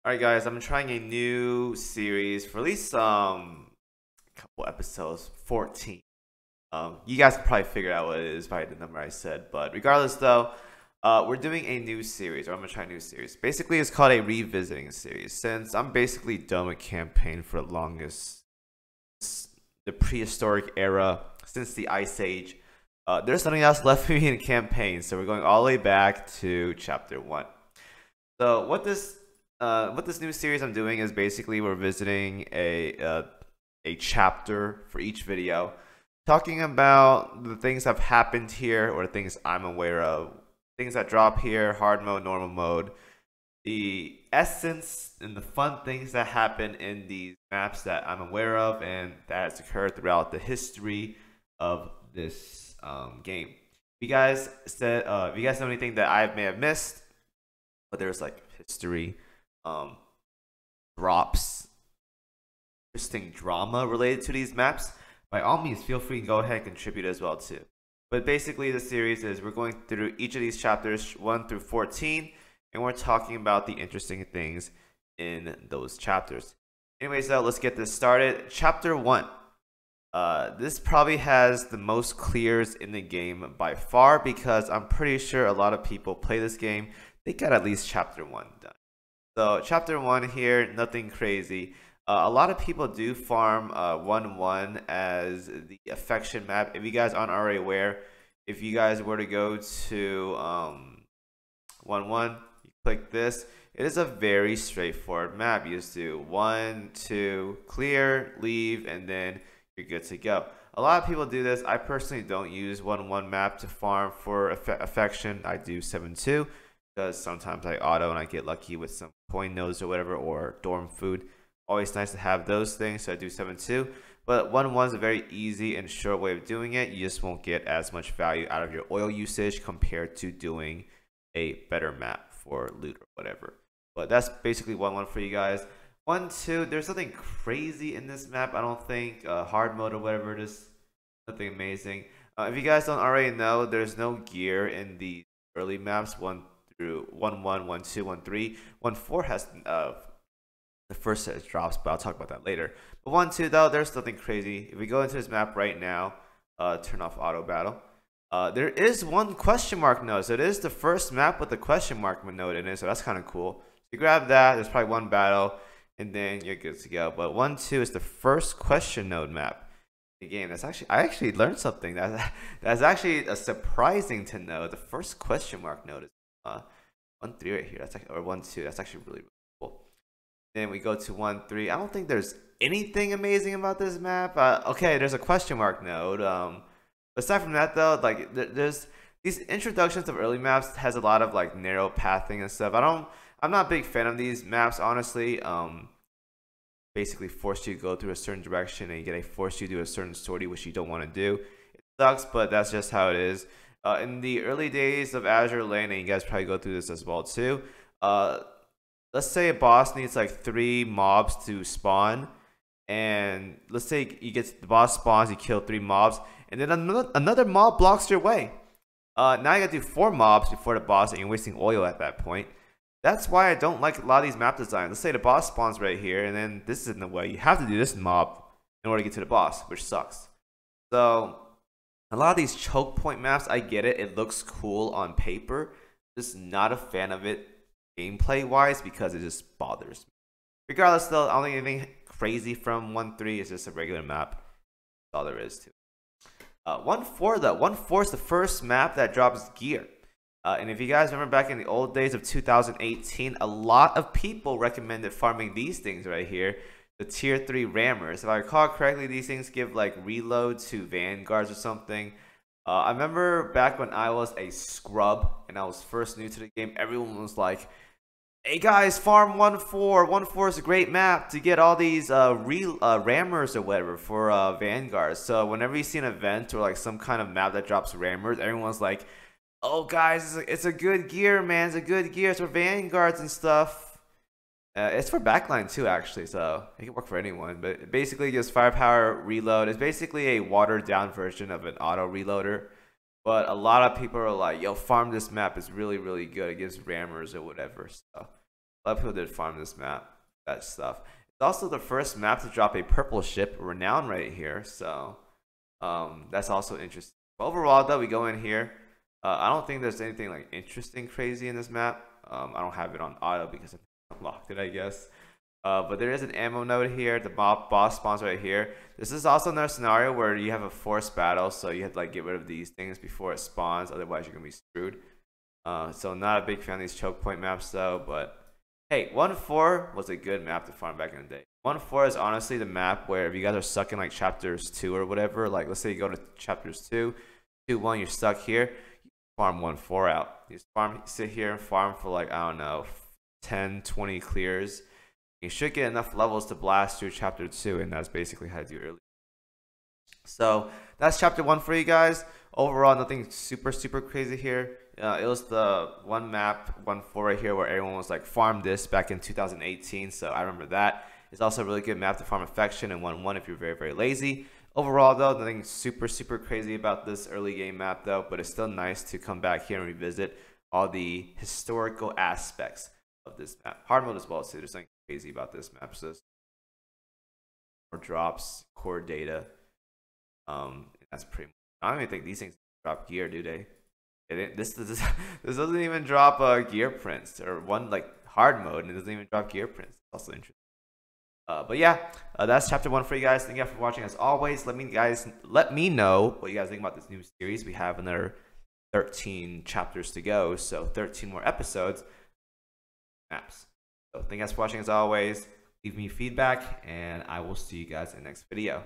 Alright guys, I'm trying a new series for at least a couple episodes, 14. You guys can probably figure out what it is by the number I said, but regardless though, we're doing a new series, or I'm gonna try a new series. Basically, it's called a revisiting series. Since I'm basically done with campaign for the longest, the prehistoric era, since the Ice Age, there's nothing else left for me in campaign, so we're going all the way back to chapter 1. So what this new series I'm doing is basically we're visiting a chapter for each video, talking about the things that have happened here or the things I'm aware of, things that drop here, hard mode, normal mode, the essence and the fun things that happen in these maps that I'm aware of and that has occurred throughout the history of this game. If you guys know anything that I may have missed, but there's like history, drops, interesting drama related to these maps, by all means feel free to go ahead and contribute as well too. But basically the series is we're going through each of these chapters 1 through 14, and we're talking about the interesting things in those chapters. Anyways though, let's get this started. Chapter 1. This probably has the most clears in the game by far, because I'm pretty sure a lot of people play this game, they got at least chapter 1 done. So chapter 1 here, nothing crazy. A lot of people do farm 1-1 as the affection map. If you guys aren't already aware, if you guys were to go to 1-1, you click this. It is a very straightforward map. You just do 1, 2, clear, leave, and then you're good to go. A lot of people do this. I personally don't use 1-1 map to farm for affection. I do 7-2 because sometimes I auto and I get lucky with some coin nodes or whatever, or dorm food. Always nice to have those things, so I do 7-2. But 1-1 is a very easy and short way of doing it. You just won't get as much value out of your oil usage compared to doing a better map for loot or whatever. But that's basically 1-1 for you guys. 1-2, there's nothing crazy in this map, I don't think. Hard mode or whatever, just nothing amazing. If you guys don't already know, there's no gear in the early maps, 1 through 1-1, 1-2, 1-3. 1-4 has the first set drops, but I'll talk about that later. But 1-2 though, there's nothing crazy. If we go into this map right now, turn off auto battle. There is one question mark node, so it is the first map with the question mark node in it, so that's kind of cool. So you grab that, there's probably one battle, and then you're good to go. But 1-2 is the first question node map in the game. I actually learned something that's actually surprising to know. The first question mark node is 1-3 right here. That's actually, or 1-2. That's actually really cool. Then we go to 1-3. I don't think there's anything amazing about this map. Okay, there's a question mark node. Aside from that though, like there's these introductions of early maps has a lot of like narrow pathing and stuff. I'm not a big fan of these maps, honestly. Basically force you to go through a certain direction, and you get force you to do a certain story which you don't want to do. It sucks, but that's just how it is. In the early days of Azur Lane, and you guys probably go through this as well too. Let's say a boss needs like 3 mobs to spawn, and let's say you get the boss spawns, you kill 3 mobs, and then another mob blocks your way. Now you gotta do 4 mobs before the boss, and you're wasting oil at that point. That's why I don't like a lot of these map designs. Let's say the boss spawns right here, and then this is in the way. You have to do this mob in order to get to the boss, which sucks. So a lot of these choke point maps, I get it. It looks cool on paper. Just not a fan of it gameplay wise, because it just bothers me. Regardless though, I don't think anything crazy from 1-3. It's just a regular map. That's all there is to it. 1-4 though. 1-4 is the first map that drops gear. And if you guys remember back in the old days of 2018, a lot of people recommended farming these things right here, the tier 3 rammers. If I recall correctly, these things give like reload to vanguards or something. I remember back when I was a scrub and I was first new to the game, everyone was like, hey guys, farm 1-4. 1-4 is a great map to get all these rammers or whatever for vanguards. So whenever you see an event or like some kind of map that drops rammers, everyone's like, oh guys, it's a good gear, man. It's a good gear. It's for vanguards and stuff. It's for backline too, actually, so it can work for anyone. But it basically gives firepower, reload. It's basically a watered down version of an auto reloader. But a lot of people are like, yo, farm this map. It's really, really good. It gives rammers or whatever. So A lot of people did farm this map, that stuff. It's also the first map to drop a purple ship, Renown, right here. So that's also interesting. But overall, though, we go in here. I don't think there's anything like interesting, crazy in this map. I don't have it on auto because I unlocked it, I guess. But there is an ammo node here. The boss spawns right here. This is also another scenario where you have a forced battle, so you have to like get rid of these things before it spawns. Otherwise, you're gonna be screwed. So not a big fan of these choke point maps though. But hey, 1-4 was a good map to farm back in the day. 1-4 is honestly the map where if you guys are stuck in like chapters 2 or whatever, like let's say you go to chapters 2, 2-1, you're stuck here. You farm 1-4 out. You sit here and farm for like I don't know, 10, 20 clears. You should get enough levels to blast through chapter 2, and that's basically how to do it early. So that's chapter 1 for you guys. Overall, nothing super crazy here. It was the one map, 1-4 right here, where everyone was like farm this back in 2018. So I remember that. It's also a really good map to farm affection, and 1-1 if you're very lazy. Overall, though, nothing super crazy about this early game map though, but it's still nice to come back here and revisit all the historical aspects of this map. Hard mode as well, so there's nothing crazy about this map. So more drops, core data. That's pretty much. I don't even think these things drop gear, do they? This doesn't even drop gear prints, or one like hard mode, and it doesn't even drop gear prints. Also interesting. But yeah, that's chapter 1 for you guys. Thank you guys for watching. As always, let me know what you guys think about this new series. We have another 13 chapters to go, so 13 more episodes. Maps. So thank you guys for watching. As always, leave me feedback, and I will see you guys in the next video.